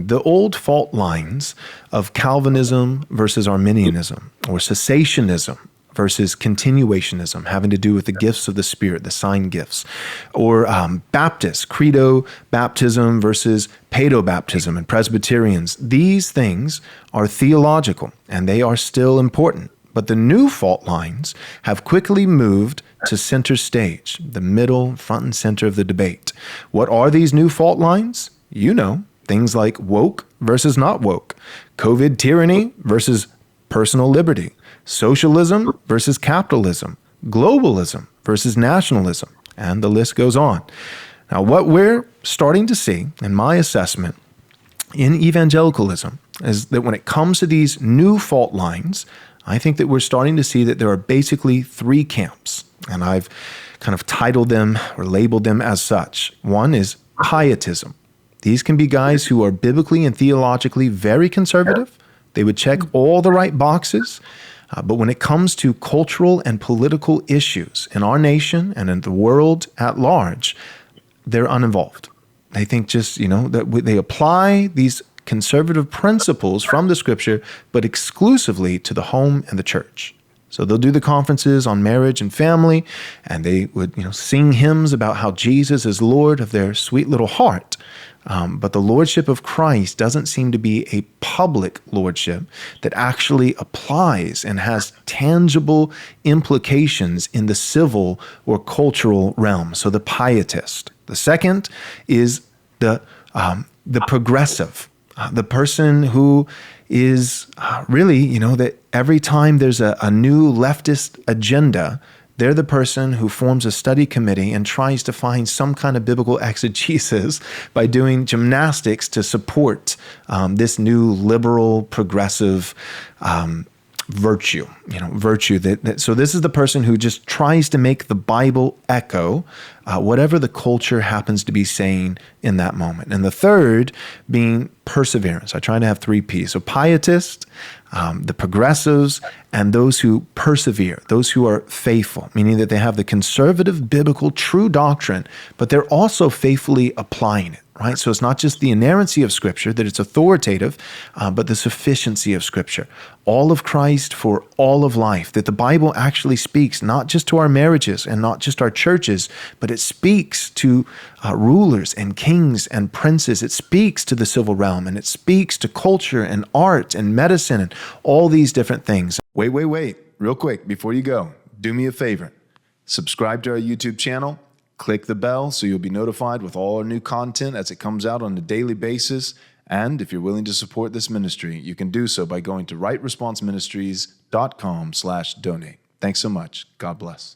the old fault lines of Calvinism versus Arminianism, or cessationism versus continuationism, having to do with the gifts of the Spirit, the sign gifts, or Baptist, credo baptism versus paedo-baptism, and Presbyterians. These things are theological, and they are still important. But the new fault lines have quickly moved to center stage, the middle, front and center of the debate. What are these new fault lines? You know, things like woke versus not woke, COVID tyranny versus personal liberty, socialism versus capitalism, globalism versus nationalism, and the list goes on. Now, what we're starting to see, in my assessment, in evangelicalism is that when it comes to these new fault lines, I think that we're starting to see that there are basically three camps, and I've kind of titled them or labeled them as such. One is pietism. These can be guys who are biblically and theologically very conservative. They would check all the right boxes, but when it comes to cultural and political issues in our nation and in the world at large, they're uninvolved. They think just, that they apply these conservative principles from the scripture, but exclusively to the home and the church. So they'll do the conferences on marriage and family, and they would, sing hymns about how Jesus is Lord of their sweet little heart. But the lordship of Christ doesn't seem to be a public lordship that actually applies and has tangible implications in the civil or cultural realm. So the pietist. The second is the progressive, the person who is really, that every time there's a new leftist agenda, they're the person who forms a study committee and tries to find some kind of biblical exegesis by doing gymnastics to support this new liberal, progressive virtue. So this is the person who just tries to make the Bible echo whatever the culture happens to be saying in that moment. And the third being perseverance. I try to have 3 P's. So pietist, the progressives, and those who persevere, those who are faithful, meaning that they have the conservative, biblical, true doctrine, but they're also faithfully applying it, right? So it's not just the inerrancy of Scripture, that it's authoritative, but the sufficiency of Scripture. All of Christ for all of life, that the Bible actually speaks not just to our marriages and not just our churches, but it speaks to rulers and kings and princes. It speaks to the civil realm, and it speaks to culture and art and medicine and all these different things. Wait, real quick, before you go, do me a favor. Subscribe to our YouTube channel, click the bell so you'll be notified with all our new content as it comes out on a daily basis. And if you're willing to support this ministry, you can do so by going to rightresponseministries.com/donate. Thanks so much. God bless.